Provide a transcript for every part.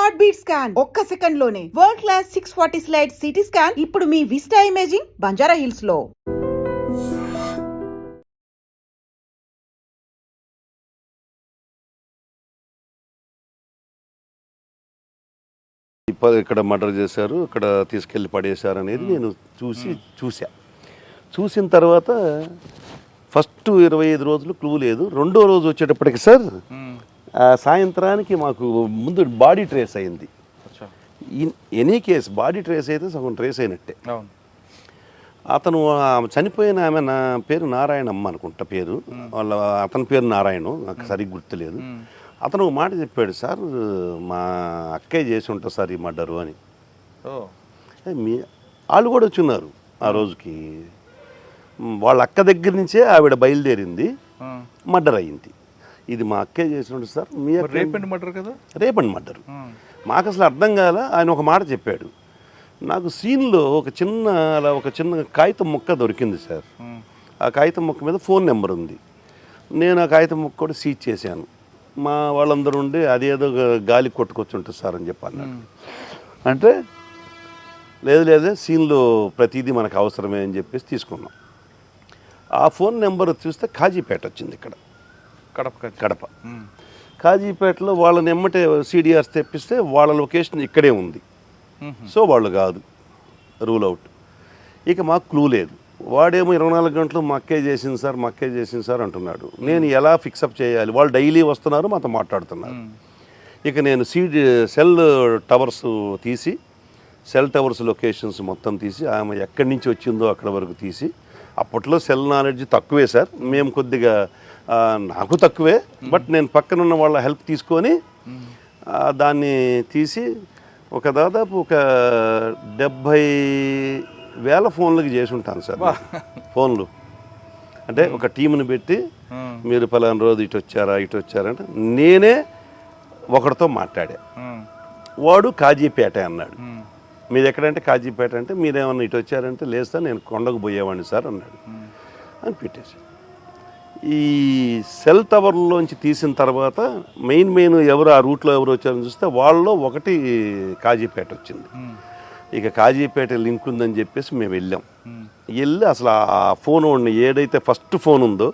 Heart beat scan ఒక్క second లోనే world class 640 slide CT scan ఇప్పుడు మీ విస్టా ఇమేజింగ్ బంజారా హిల్స్ లో. ఇక్కడ మర్డర్ చేశారు, ఇక్కడ తీసుకెళ్ళి పడేశారు అనేది నేను చూసిన తర్వాత ఫస్ట్ 25 రోజులు క్లూ లేదు. రెండో రోజు వచ్చేటప్పటికి సార్ సాయంత్రానికి మాకు ముందు బాడీ ట్రేస్ అయింది. ఎనీ కేసు బాడీ ట్రేస్ అయితే సగం ట్రేస్ అయినట్టే. అతను చనిపోయిన ఆమె నా పేరు నారాయణమ్మ అనుకుంటా పేరు, వాళ్ళ అతని పేరు నారాయణ, నాకు సరిగ్గా గుర్తులేదు. అతను ఒక మాట చెప్పాడు, సార్ మా అక్కయ్య చేసి ఉంటారు సార్ ఈ మర్డరు అని. వాళ్ళు కూడా వచ్చున్నారు ఆ రోజుకి. వాళ్ళ అక్క దగ్గర నుంచే ఆవిడ బయలుదేరింది, మర్డర్ అయ్యింది. ఇది మా అక్కయ్య చేసి ఉంటుంది సార్. మీ రేపండి మర్డర్ కదా? రేపండి మర్డరు. మాకు అసలు అర్థం కాల. ఆయన ఒక మాట చెప్పాడు నాకు. సీన్లో ఒక చిన్న కాగితం ముక్క దొరికింది సార్. ఆ కాగితం ముక్క మీద ఫోన్ నెంబర్ ఉంది. నేను ఆ కాగితం ముక్క కూడా సీజ్ చేశాను. మా వాళ్ళందరూ ఉండి అదేదో గాలి కొట్టుకొచ్చి ఉంటుంది సార్ అని చెప్పాను. అంటే లేదు సీన్లో ప్రతిదీ మనకు అవసరమే అని చెప్పేసి తీసుకున్నాం. ఆ ఫోన్ నెంబర్ చూస్తే కాజీపేట వచ్చింది, ఇక్కడ కడప. కాజీపేటలో వాళ్ళని ఎమ్మటే సిడిఆర్స్ తెప్పిస్తే వాళ్ళ లొకేషన్ ఇక్కడే ఉంది. సో వాళ్ళు కాదు, రూల్ అవుట్. ఇక మాకు క్లూ లేదు. వాడేమో 24 గంటలు మా అక్కయ్య చేసింది సార్ అంటున్నాడు. నేను ఎలా ఫిక్సప్ చేయాలి? వాళ్ళు డైలీ వస్తున్నారు, మాతో మాట్లాడుతున్నారు. ఇక నేను సెల్ టవర్స్ తీసి, సెల్ టవర్స్ లొకేషన్స్ మొత్తం తీసి, ఆమె ఎక్కడి నుంచి వచ్చిందో అక్కడ వరకు తీసి. అప్పట్లో సెల్ నాలెడ్జ్ తక్కువే సార్, మేము కొద్దిగా నాకు తక్కువే, బట్ నేను పక్కనున్న వాళ్ళ హెల్ప్ తీసుకొని దాన్ని తీసి దాదాపు 70,000 ఫోన్లకి చేసి ఉంటాను సార్. ఫోన్లు అంటే ఒక టీంని పెట్టి, మీరు పలానా రోజు ఇటు వచ్చారంటే నేనే ఒకరితో మాట్లాడా. వాడు కాజీపేట అన్నాడు. మీరు ఎక్కడంటే కాజీపేట అంటే, మీరేమన్నా ఇటు వచ్చారంటే లేదు సార్ నేను కొండకు పోయేవాడిని సార్ అన్నాడు అని పెట్టేసి. ఈ సెల్ టవర్లోంచి తీసిన తర్వాత మెయిన్ ఎవరు ఆ రూట్లో ఎవరు వచ్చారని చూస్తే వాళ్ళలో ఒకటి కాజీపేట వచ్చింది. ఇక కాజీపేట లింక్ ఉందని చెప్పేసి మేము వెళ్ళి అసలు ఆ ఫోన్ వాడిని ఏదైతే ఫస్ట్ ఫోన్ ఉందో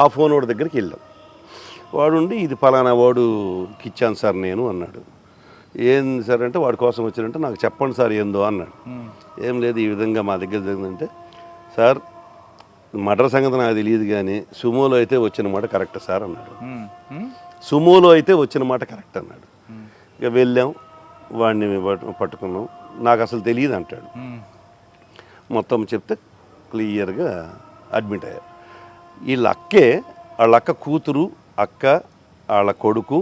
ఆ ఫోన్ వాడి దగ్గరికి వెళ్ళాం. వాడు ఉండి ఇది ఫలానా వాడుకి ఇచ్చాను సార్ నేను అన్నాడు. ఏంది సార్ అంటే, వాడి కోసం వచ్చారంటే నాకు చెప్పండి సార్ ఏందో అన్నాడు. ఏం లేదు ఈ విధంగా మా దగ్గర జరిగిందంటే, సార్ మర్డర్ సంగతి నాకు తెలియదు కానీ సుమోలో అయితే వచ్చిన మాట కరెక్ట్ సార్ అన్నాడు. సుమోలో అయితే వచ్చిన మాట కరెక్ట్ అన్నాడు. ఇక వెళ్ళాం, వాడిని పట్టుకున్నాం. నాకు అసలు తెలియదు అంటాడు. మొత్తం చెప్తే క్లియర్గా అడ్మిట్ అయ్యారు. వాళ్ళ అక్క కూతురు, వాళ్ళ కొడుకు.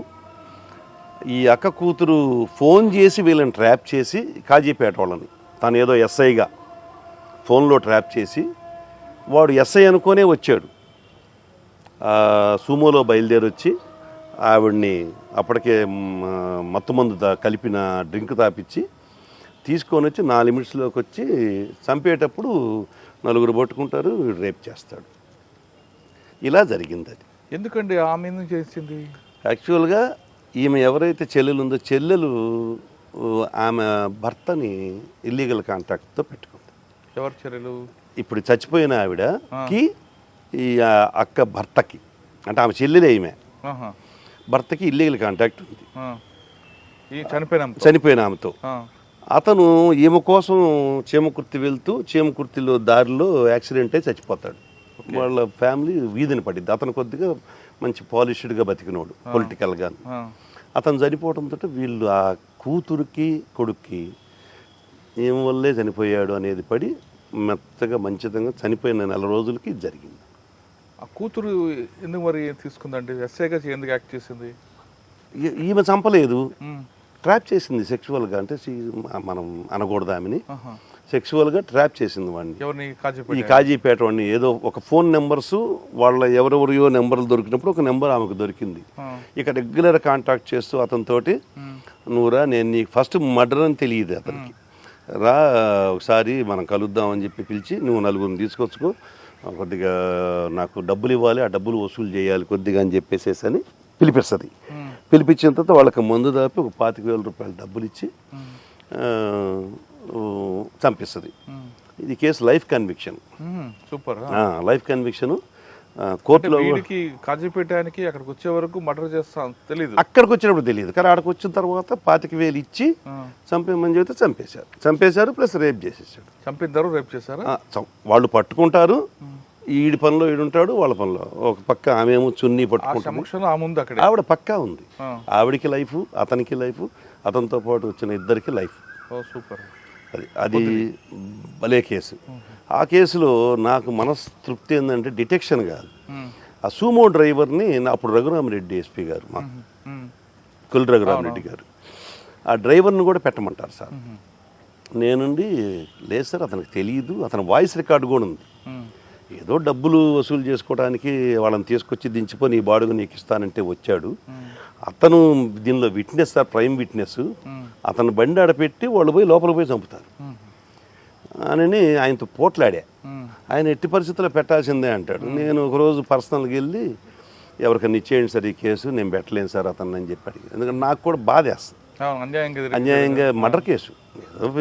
ఈ అక్క కూతురు ఫోన్ చేసి వీళ్ళని ట్రాప్ చేసి, కాజీపేట వాళ్ళని తను ఏదో ఎస్ఐగా ఫోన్లో ట్రాప్ చేసి, వాడు ఎస్ఐ అనుకోనే వచ్చాడు. సుమోలో బయలుదేరి వచ్చి ఆవిడ్ని అప్పటికే మత్తుమందు కలిపిన డ్రింక్ తాపిచ్చి తీసుకొని వచ్చి 4 లిమిట్స్లోకి వచ్చి చంపేటప్పుడు 4 పట్టుకుంటారు, వీడు రేప్ చేస్తాడు. ఇలా జరిగింది. అది ఎందుకండి ఆమె ఎందుకు చేసింది? యాక్చువల్గా ఈమె ఎవరైతే చెల్లెలు ఉందో, చెల్లెలు ఆమె భర్తని ఇల్లీగల్ కాంటాక్ట్తో పెట్టుకుంది. ఎవరు చెల్లెలు? ఇప్పుడు చచ్చిపోయిన ఆవిడకి ఈ అక్క భర్తకి, అంటే ఆమె చెల్లెలే ఈమె భర్తకి ఇల్లీగల్ కాంటాక్ట్ ఉంది చనిపోయిన ఆమెతో. అతను ఈమె కోసం చీమకుర్తి వెళ్తూ చీమకుర్తిలో దారిలో యాక్సిడెంట్ అయి చచ్చిపోతాడు. వాళ్ళ ఫ్యామిలీ వీధిని పడింది. అతను కొద్దిగా మంచి పాలిష్డ్గా బతికినోడు పొలిటికల్గా. అతను చనిపోవడంతో వీళ్ళు ఆ కూతురికి కొడుక్కి ఏం వల్లే చనిపోయాడు అనేది పడి మెత్తగా మంచితంగా చనిపోయిన 4 రోజులకి జరిగింది. ఆ కూతురు ఎందుకు మరి తీసుకుందండి? ఎస్ఐగా ఎందుకు యాక్ట్ చేసింది? ఈమె చంపలేదు, ట్రాప్ చేసింది సెక్చువల్గా. అంటే మనం అనకూడదు ఆమెని, సెక్చువల్గా ట్రాప్ చేసింది వాడిని. ఈ కాజీపేట వాడిని. ఏదో ఒక ఫోన్ నెంబర్స్ వాళ్ళ ఎవరెవరియో నెంబర్లు దొరికినప్పుడు ఒక నెంబర్ ఆమెకు దొరికింది. ఇక రెగ్యులర్ కాంటాక్ట్ చేస్తూ అతనితోటి, నువ్వురా నేను నీకు ఫస్ట్ మర్డర్ అని తెలియదు అతనికి, రా ఒకసారి మనం కలుద్దామని చెప్పి పిలిచి, నువ్వు 4 తీసుకొచ్చుకో, కొద్దిగా నాకు డబ్బులు ఇవ్వాలి, ఆ డబ్బులు వసూలు చేయాలి కొద్దిగా అని చెప్పేసేసి అని పిలిపిస్తుంది. పిలిపించిన తర్వాత వాళ్ళకి మందు దాపి ఒక 25,000 రూపాయలు డబ్బులు ఇచ్చి చంపిస్తుంది. ఇది case life conviction. Super. Life conviction కోర్టులో. వీడికి కాజీపేటానికి అక్కడికి వచ్చే వరకు మర్డర్ చేస్తా తెలియదు, అక్కడికి వచ్చినప్పుడు తెలియదు, కానీ అక్కడికి వచ్చిన తర్వాత 25,000 ఇచ్చి చంపేమని చెబితే చంపేశారు ప్లస్ రేప్ చేసేసాడు. చంపిద్దరు రేప్ చేశారు. వాళ్ళు పట్టుకుంటారు, ఈడి పనిలో ఈడుంటాడు, వాళ్ళ పనిలో ఒక పక్క ఆమె ఏమో చున్నీ పట్టుకుంటుంది, ఆవిడ పక్కా ఉంది. ఆవిడికి లైఫ్, అతనికి లైఫ్, అతనితో పాటు వచ్చిన ఇద్దరికి లైఫ్. సూపర్. అది భలే కేసు. ఆ కేసులో నాకు మనస్తృప్తి ఏంటంటే డిటెక్షన్ కాదు, ఆ సూమో డ్రైవర్ని అప్పుడు రఘురామరెడ్డి ఎస్పీ గారు, మా కొల్లి రఘురామరెడ్డి గారు, ఆ డ్రైవర్ని కూడా పెట్టమంటారు సార్. నేనుండి లేదు సార్ అతనికి తెలియదు, అతని వాయిస్ రికార్డు కూడా ఉంది, ఏదో డబ్బులు వసూలు చేసుకోవడానికి వాళ్ళని తీసుకొచ్చి దించిపోయి నీ బాడుగు నీకు ఇస్తానంటే వచ్చాడు, అతను దీనిలో విట్నెస్ సార్, ప్రైమ్ విట్నెస్, అతను బండి ఆడపెట్టి వాళ్ళు పోయి లోపల పోయి చంపుతారు అని ఆయనతో పోట్లాడా. ఆయన ఎట్టి పరిస్థితుల్లో పెట్టాల్సిందే అంటాడు. నేను ఒకరోజు పర్సనల్గా వెళ్ళి ఎవరికైనా ఇచ్చేయండి సార్ ఈ కేసు, నేను పెట్టలేను సార్ అతన్ని అని చెప్పి అడిగాను. ఎందుకంటే నాకు కూడా బాధేస్తుంది, అన్యాయంగా మర్డర్ కేసు,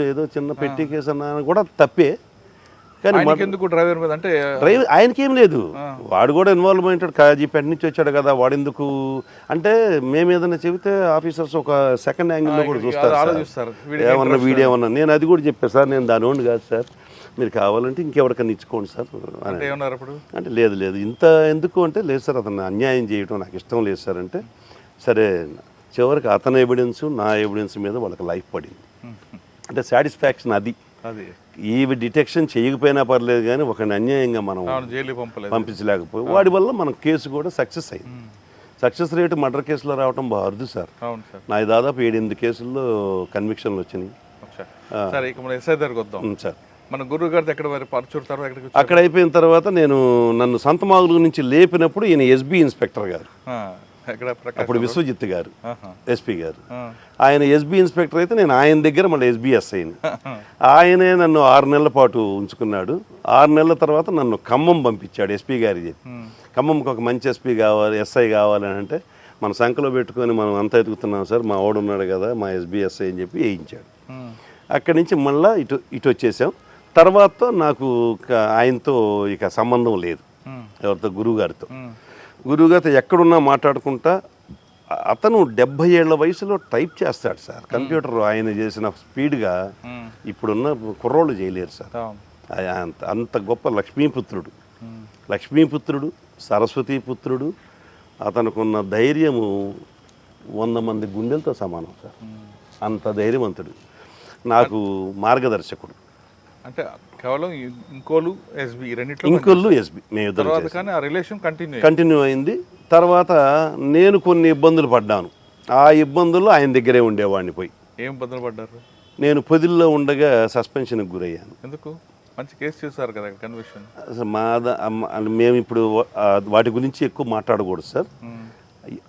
ఏదో చిన్న పెట్టి కేసు అన్నా కూడా తప్పే, కానీ ఎందుకు డ్రైవర్ మీద అంటే డ్రైవర్ ఆయనకేం లేదు, వాడు కూడా ఇన్వాల్వ్ అయ్యాడు, కాజీపేట నుంచి వచ్చాడు కదా, వాడు ఎందుకు అంటే మేము ఏదైనా చెబితే ఆఫీసర్స్ ఒక సెకండ్ యాంగిల్లో కూడా చూస్తారు, ఏమన్నా వీడియో ఏమన్నా. నేను అది కూడా చెప్పాను సార్, నేను దాని ఓన్లీ కాదు సార్, మీరు కావాలంటే ఇంకెవరికన్నా ఇచ్చుకోండి సార్ అంటే లేదు ఇంత ఎందుకు అంటే లేదు సార్ అతను అన్యాయం చేయడం నాకు ఇష్టం లేదు సార్ అంటే, సరే చివరికి అతని ఎవిడెన్స్ నా ఎవిడెన్స్ మీద వాళ్ళకి లైఫ్ పడింది. అంటే సాటిస్ఫాక్షన్ అది. ఈ డిటెక్షన్ చేయకపోయినా పర్లేదు, కానీ ఒకరిని అన్యాయంగా మనం పంపించలేకపోయి వాడి వల్ల మనం కేసు కూడా సక్సెస్ అయింది. సక్సెస్ రేటు మర్డర్ కేసులో రావడం బాగా అరుదు సార్. నాకు దాదాపు 7-8 కేసుల్లో కన్విక్షన్లు వచ్చినాయి. సార్ మన గురువు గారి అక్కడ అయిపోయిన తర్వాత నన్ను సంతమాగుల నుంచి లేపినప్పుడు ఈయన ఎస్బీ ఇన్స్పెక్టర్ గారు, అప్పుడు విశ్వజిత్ గారు ఎస్పీ గారు, ఆయన ఎస్బీ ఇన్స్పెక్టర్ అయితే నేను ఆయన దగ్గర మళ్ళీ ఎస్బీఎస్ అయింది. ఆయనే నన్ను 6 నెలల పాటు ఉంచుకున్నాడు. 6 నెలల తర్వాత నన్ను ఖమ్మం పంపించాడు ఎస్పీ గారి చెప్పి, ఖమ్మంకి ఒక మంచి ఎస్పీ కావాలి, ఎస్ఐ కావాలని అంటే మన సంఖలో పెట్టుకొని మనం అంతా ఎదుగుతున్నాం సార్, మా వాడు ఉన్నాడు కదా మా ఎస్బీఎస్ఐ అని చెప్పి వేయించాడు. అక్కడి నుంచి మళ్ళీ ఇటు వచ్చేసాం. తర్వాత నాకు ఆయనతో ఇక సంబంధం లేదు, ఎవరితో గురువుగారితో ఎక్కడున్నా మాట్లాడుకుంటా. అతను 70 ఏళ్ల వయసులో టైప్ చేస్తాడు సార్ కంప్యూటర్, ఆయన చేసిన స్పీడ్గా ఇప్పుడున్న కుర్రోళ్ళు చేయలేరు సార్. అంత గొప్ప లక్ష్మీపుత్రుడు సరస్వతీపుత్రుడు. అతనుకున్న ధైర్యము 100 మంది గుండెలతో సమానం సార్, అంత ధైర్యవంతుడు, నాకు మార్గదర్శకుడు. అంటే కేవలం ఇంకోలు ఎస్బీ కంటిన్యూ అయింది. తర్వాత నేను కొన్ని ఇబ్బందులు పడ్డాను, ఆ ఇబ్బందుల్లో ఆయన దగ్గరే ఉండేవాడిని. పోయి ఏం ఇబ్బందులు పడ్డారు? నేను పొదిల్లో ఉండగా సస్పెన్షన్కి గురయ్యాను. ఎందుకు? మంచి కేసు చేశారు కదా కన్విక్షన్. మేము ఇప్పుడు వాటి గురించి ఎక్కువ మాట్లాడకూడదు సార్.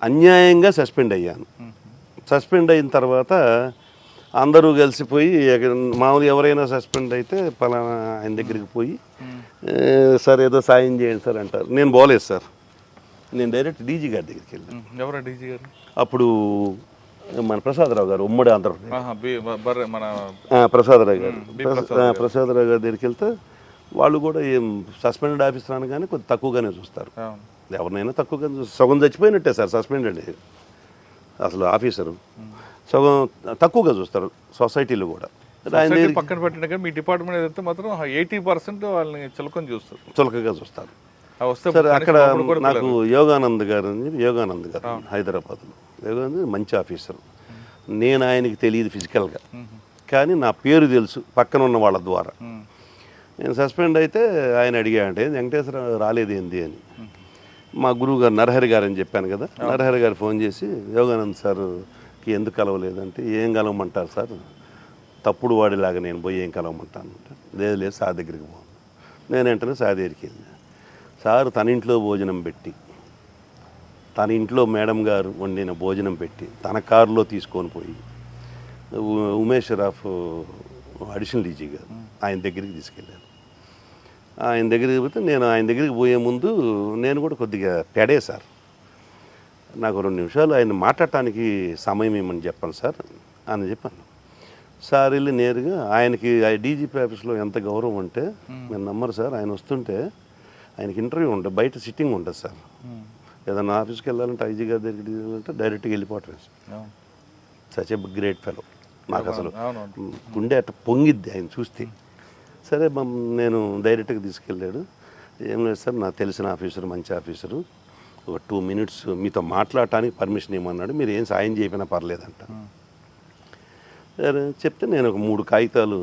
అన్యాయంగా సస్పెండ్ అయ్యాను. సస్పెండ్ అయిన తర్వాత అందరూ కలిసిపోయి మామూలు ఎవరైనా సస్పెండ్ అయితే పలానా ఆయన దగ్గరికి పోయి సార్ ఏదో సాయం చేయండి సార్ అంటారు. నేను పోలేదు సార్, నేను డైరెక్ట్ డీజీ గారి దగ్గరికి వెళ్ళాను. ఎవరా డీజీ గారు? అప్పుడు మన ప్రసాదరావు గారు, ఉమ్మడి ఆంధ్రప్రదేశ్ ప్రసాదరావు గారి దగ్గరికి వెళ్తే వాళ్ళు కూడా ఏం సస్పెండెడ్ ఆఫీసర్ అనగానే కొద్దిగా తక్కువగానే చూస్తారు, ఎవరినైనా తక్కువగానే చూస్తారు. సగం చచ్చిపోయినట్టే సార్ సస్పెండెడ్ అసలు ఆఫీసరు, సగం తక్కువగా చూస్తారు సొసైటీలో కూడా. పక్కన పెట్టిన మీ డిపార్ట్మెంట్ ఏదైతే మాత్రం 80% వాళ్ళని చులకగా చూస్తారు. సార్ అక్కడ నాకు యోగానంద్ గారు హైదరాబాద్లో, యోగానంద్ మంచి ఆఫీసర్. నేను ఆయనకి తెలియదు ఫిజికల్గా, కానీ నా పేరు తెలుసు పక్కన ఉన్న వాళ్ళ ద్వారా. నేను సస్పెండ్ అయితే ఆయన అడిగా అంటే వెంకటేశ్వర రాలేదేంది అని. మా గురువు గారు నరహరి గారు అని చెప్పాను కదా, నరహరి గారు ఫోన్ చేసి యోగానంద్ సార్కి ఎందుకు కలవలేదంటే, ఏం కలవమంటారు సార్, తప్పుడు వాడిలాగా నేను పోయి ఏం కలవమంటాను అంటే, లేదు సార్ దగ్గరికి పోను. నేను వెంటనే సార్ దగ్గరికి వెళ్ళాను. సార్ తన ఇంట్లో భోజనం పెట్టి, తన ఇంట్లో మేడం గారు వండిన భోజనం పెట్టి తన కారులో తీసుకొని పోయి ఉమేష్ రాఫ్ అడిషనల్ డీజీ గారు ఆయన దగ్గరికి తీసుకెళ్ళాను. ఆయన దగ్గరికి పోతే నేను ఆయన దగ్గరికి పోయే ముందు నేను కూడా కొద్దిగా పెడే సార్, నాకు 2 నిమిషాలు ఆయన మాట్లాడటానికి సమయం ఇవ్వమని చెప్పాను సార్ అని చెప్పాను. సార్ వెళ్ళి నేరుగా ఆయనకి డీజీపీ ఆఫీస్లో ఎంత గౌరవం అంటే మీరు నమ్మరు సార్, ఆయన వస్తుంటే ఆయనకి ఇంటర్వ్యూ ఉంటుంది, బయట సిట్టింగ్ ఉంటుంది సార్. ఏదన్నా ఆఫీస్కి వెళ్ళాలంటే ఐజీ గారి దగ్గరికి వెళ్ళాలంటే డైరెక్ట్గా వెళ్ళిపోవటం sir. Such a great fellow. నాకు అసలు గుండె అట్ట పొంగిద్ది ఆయన చూస్తే. సరే నేను డైరెక్ట్గా తీసుకెళ్ళాడు. ఏం లేదు సార్, నాకు తెలిసిన ఆఫీసరు, మంచి ఆఫీసరు, ఒక 2 minutes మీతో మాట్లాడటానికి పర్మిషన్ ఇవ్వమన్నాడు, మీరు ఏం సాయం చేయకపోయినా పర్లేదంట. సరే చెప్తే నేను ఒక 3 కాగితాలు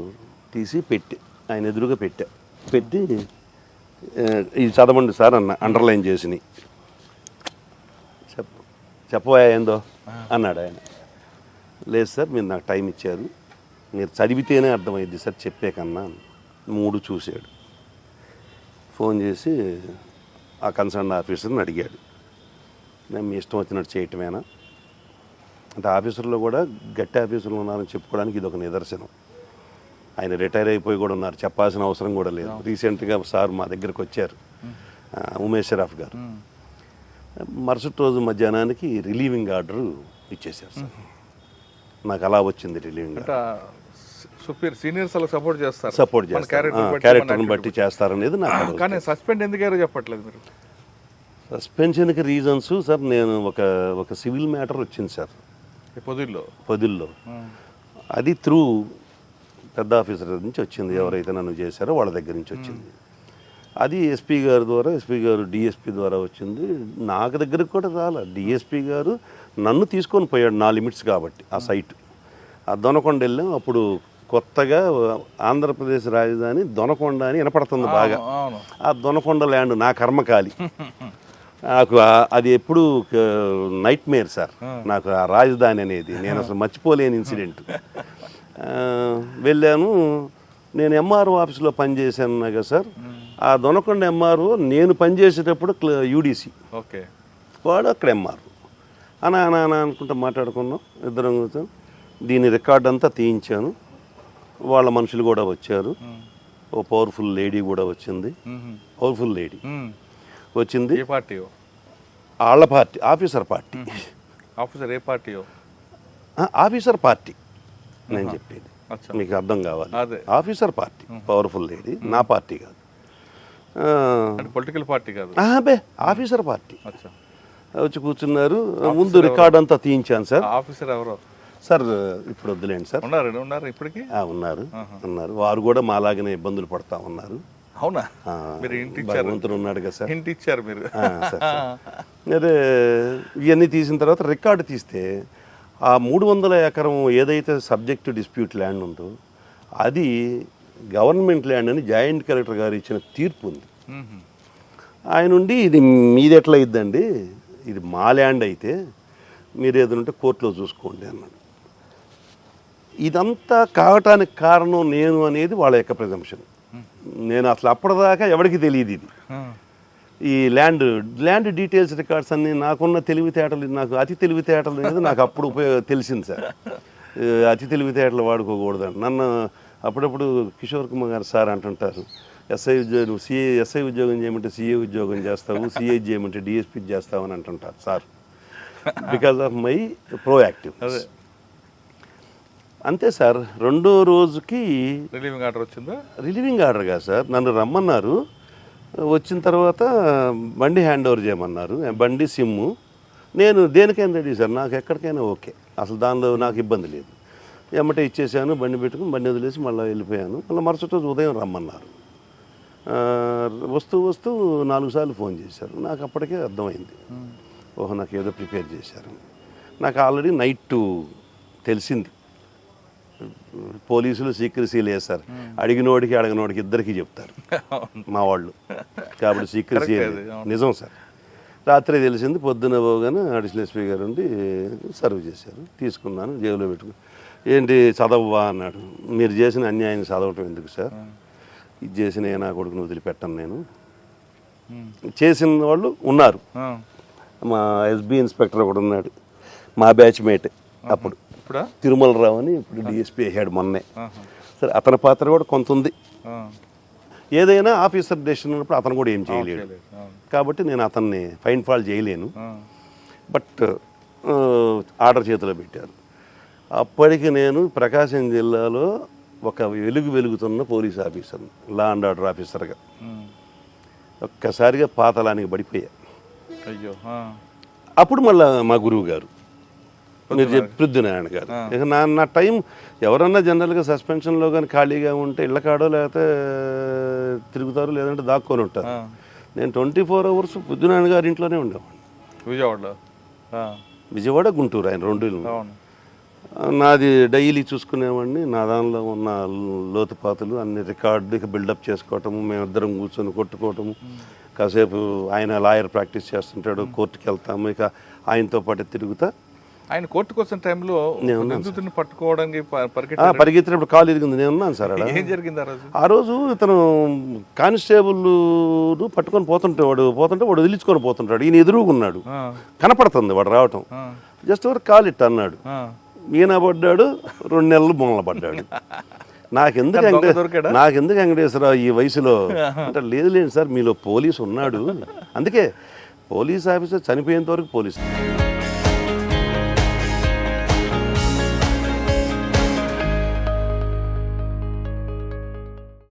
తీసి పెట్టి ఆయన ఎదురుగా పెట్టి ఇది చదవండి సార్ అన్న, అండర్లైన్ చేసినాయి. చెప్పబోయా ఏందో అన్నాడు ఆయన. లేదు సార్, మీరు నాకు టైం ఇచ్చారు, మీరు చదివితేనే అర్థమైంది సార్ చెప్పే కన్నా. 3 చూశాడు. ఫోన్ చేసి ఆ కన్సర్న్ ఆఫీసర్ని అడిగాడు, నేను మీ ఇష్టం వచ్చినట్టు చేయటమేనా అంటే. ఆఫీసర్లో కూడా గట్టి ఆఫీసర్లు ఉన్నారని చెప్పుకోవడానికి ఇది ఒక నిదర్శనం. ఆయన రిటైర్ అయిపోయి కూడా ఉన్నారు, చెప్పాల్సిన అవసరం కూడా లేదు. రీసెంట్గా సార్ మా దగ్గరకు వచ్చారు, ఉమేష్ షరాఫ్ గారు. మరుసటి రోజు మధ్యాహ్నానికి రిలీవింగ్ ఆర్డర్ ఇచ్చేసారు సార్. నాకు అలా వచ్చింది రిలీవింగ్ ఆర్డర్. సీనియర్స్ అలా సపోర్ట్ చేస్తారు, క్యారెక్టర్ని బట్టి చేస్తారనేది నాకు. కానీ సస్పెండ్ ఎందుకు చెప్పట్లేదు మీరు? సస్పెన్షన్కి రీజన్స్ సార్, నేను ఒక సివిల్ మ్యాటర్ వచ్చింది సార్ పొదిల్లో. అది త్రూ పెద్ద ఆఫీసర్ నుంచి వచ్చింది, ఎవరైతే నన్ను చేశారో వాళ్ళ దగ్గర నుంచి వచ్చింది. అది ఎస్పీ గారి ద్వారా, ఎస్పీ గారు డిఎస్పీ ద్వారా వచ్చింది. నాకు దగ్గరకు కూడా రాలా. డిఎస్పీ గారు నన్ను తీసుకొని పోయాడు, నా లిమిట్స్ కాబట్టి. ఆ సైట్ ఆ దొనకొండ వెళ్ళాం. అప్పుడు కొత్తగా ఆంధ్రప్రదేశ్ రాజధాని దొనకొండ అని వినపడుతుంది బాగా. ఆ దొనకొండ ల్యాండ్ నా కర్మకాలి. నాకు అది ఎప్పుడు నైట్ మేర్ సార్, నాకు ఆ రాజధాని అనేది నేను అసలు మర్చిపోలేని ఇన్సిడెంట్. వెళ్ళాను. నేను ఎంఆర్ఓ ఆఫీస్లో పనిచేశాను కదా సార్. ఆ దొనకొండ ఎంఆర్ఓ నేను పనిచేసేటప్పుడు యూడీసీ, వాడు అక్కడ ఎంఆర్ఓ. అనా అనుకుంటా మాట్లాడుకున్నాం ఇద్దరం కూర్చొని. దీని రికార్డ్ అంతా తీయించాను. వాళ్ళ మనుషులు కూడా వచ్చారు. ఓ పవర్ఫుల్ లేడీ కూడా వచ్చింది. పవర్ఫుల్ లేడీ వచ్చింది. వాళ్ళ పార్టీ, ఆఫీసర్ పార్టీ. ఆఫీసర్ ఏ పార్టీ? ఆఫీసర్ పార్టీ నేను చెప్పేది మీకు అర్థం కావాలి. ఆఫీసర్ పార్టీ, పవర్ఫుల్ లేడీ, నా పార్టీ కాదు, పొలిటికల్ పార్టీ కాదు, ఆఫీసర్ పార్టీ. వచ్చి కూర్చున్నారు. ముందు రికార్డ్ అంతా తీయించాను సార్. ఆఫీసర్ ఎవరో సార్ ఇప్పుడు వద్దులేండి సార్. ఉన్నారు ఇప్పటికీ ఉన్నారు. వారు కూడా మాలాగానే ఇబ్బందులు పడతా ఉన్నారు. అవునా? భగవంతుడు ఉన్నాడు కదా సార్. ఇంటి ఇచ్చారు మీరు. అదే ఇవన్నీ తీసిన తర్వాత రికార్డు తీస్తే ఆ 300 ఎకరం ఏదైతే సబ్జెక్టు డిస్ప్యూట్ ల్యాండ్ ఉందో అది గవర్నమెంట్ ల్యాండ్ అని జాయింట్ కలెక్టర్ గారు ఇచ్చిన తీర్పు ఉంది. ఆయన ఉండి ఇది మీది ఎట్లా ఇద్దండి, ఇది మా ల్యాండ్ అయితే మీరు ఏదంటే కోర్టులో చూసుకోండి అన్నాడు. ఇదంతా కావటానికి కారణం నేను అనేది వాళ్ళ యొక్క ప్రిజంప్షన్. నేను అసలు అప్పటిదాకా ఎవరికి తెలియదు ఇది. ఈ ల్యాండ్ డీటెయిల్స్ రికార్డ్స్ అన్నీ నాకున్న తెలివితేటలు, నాకు అతి తెలివితేటలు అనేది నాకు అప్పుడు తెలిసింది సార్. అతి తెలివితేటలు వాడుకోకూడదని నన్ను అప్పుడప్పుడు కిషోర్ కుమార్ గారు సార్ అంటుంటారు, ఎస్ఐ ఉద్యోగం ఎస్ఐ ఉద్యోగం చేయమంటే సిఏ ఉద్యోగం చేస్తావు, సిఐ చేయమంటే డిఎస్పీ చేస్తావు అని అంటుంటారు sir. Because of my proactive. అంతే సార్. 2వ రోజుకి రిలీవింగ్ ఆర్డర్ వచ్చిందా? రిలీవింగ్ ఆర్డర్ కాదు సార్, నన్ను రమ్మన్నారు. వచ్చిన తర్వాత బండి హ్యాండ్ ఓవర్ చేయమన్నారు. బండి సిమ్ము నేను దేనికైనా రెడీ సార్, నాకు ఎక్కడికైనా ఓకే, అసలు దానిలో నాకు ఇబ్బంది లేదు. ఎమ్మటే ఇచ్చేసాను, బండి పెట్టుకుని బండి వదిలేసి మళ్ళీ వెళ్ళిపోయాను. మళ్ళీ మరుసటి రోజు ఉదయం రమ్మన్నారు. వస్తూ 4 సార్లు ఫోన్ చేశారు. నాకు అప్పటికే అర్థమైంది, ఓహో నాకు ఏదో ప్రిపేర్ చేశారు. నాకు ఆల్రెడీ నైట్ తెలిసింది. పోలీసులు సీక్రసీ లేదు సార్, అడిగినోడికి అడగనోడికి ఇద్దరికి చెప్తారు మా వాళ్ళు, కాబట్టి సీక్రసీ నిజం సార్. రాత్రి తెలిసింది. పొద్దున పోగానే అడిషనల్ ఎస్పీ గారు ఉండి సర్వ్ చేశారు. తీసుకున్నాను, జేబులో పెట్టుకుని. ఏంటి చదవవా అన్నాడు. మీరు చేసిన అన్యాయాన్ని చదవటం ఎందుకు సార్, ఇది చేసిన నా కొడుకుని వదిలిపెట్టాను నేను. చేసిన వాళ్ళు ఉన్నారు. మా ఎస్బీ ఇన్స్పెక్టర్ ఒకడు ఉన్నాడు, మా బ్యాచ్మేట్ అప్పుడు, తిరుమల రావు అని, ఇప్పుడు డిఎస్పీ అయ్యాడు మొన్నే. సరే అతని పాత్ర కూడా కొంత ఉంది. ఏదైనా ఆఫీసర్ డెసిషన్ ఉన్నప్పుడు అతను కూడా ఏం చేయలేడు, కాబట్టి నేను అతన్ని ఫైన్ ఫాల్ చేయలేను. బట్ ఆర్డర్ చేతిలో పెట్టారు. అప్పటికి నేను ప్రకాశం జిల్లాలో ఒక వెలుగుతున్న police officer, law and order ఆఫీసర్గా ఒక్కసారిగా పాతలానికి పడిపోయా. అయ్యో. అప్పుడు మళ్ళీ మా గురువు గారు మీరు చెప్పి పృథ్వీనారాయణ గారు, ఇక నా టైం ఎవరన్నా జనరల్గా సస్పెన్షన్లో కానీ ఖాళీగా ఉంటే ఇళ్ళ కాడో లేకపోతే తిరుగుతారు, లేదంటే దాక్కొని ఉంటారు. నేను 24 hours పృథ్వీనారాయణ గారి ఇంట్లోనే ఉండేవాడిని. విజయవాడలో. విజయవాడ, గుంటూరు, ఆయన 2 అవును. నాది డైలీ చూసుకునేవాడిని. నా దానిలో ఉన్న లోతుపాతులు అన్ని రికార్డు బిల్డప్ చేసుకోవటము, మేమిద్దరం కూర్చొని కొట్టుకోవటము. కాసేపు ఆయన లాయర్ ప్రాక్టీస్ చేస్తుంటాడు, కోర్టుకి వెళ్తాము, ఇక ఆయనతో పాటు తిరుగుతా. ఆయన కోర్టుకు వచ్చిన టైంలో నిందితుడిని పట్టుకోవడానికి పరిగెత్తినప్పుడు కాలు ఇరిగింది. నేను ఉన్నాను సార్. ఏం జరిగింది ఆ రోజు? ఆ రోజు ఇతను కానిస్టేబుల్ పట్టుకొని పోతుంటే వాడు వదిలించుకొని పోతుంటాడు. ఈయన ఎదురుగా ఉన్నాడు, కనపడుతుంది వాడు రావటం. జస్ట్ ఎవరు కాలు ఇట్ట అన్నాడు, ఈయన పడ్డాడు. 2 నెలలు బొమ్మలు పడ్డాడు. నాకెందుకు వెంకటేశ్వరరావు ఈ వయసులో అంటే, లేదు సార్ మీలో పోలీసు ఉన్నాడు, అందుకే పోలీస్ ఆఫీసర్ చనిపోయేంత వరకు పోలీసు.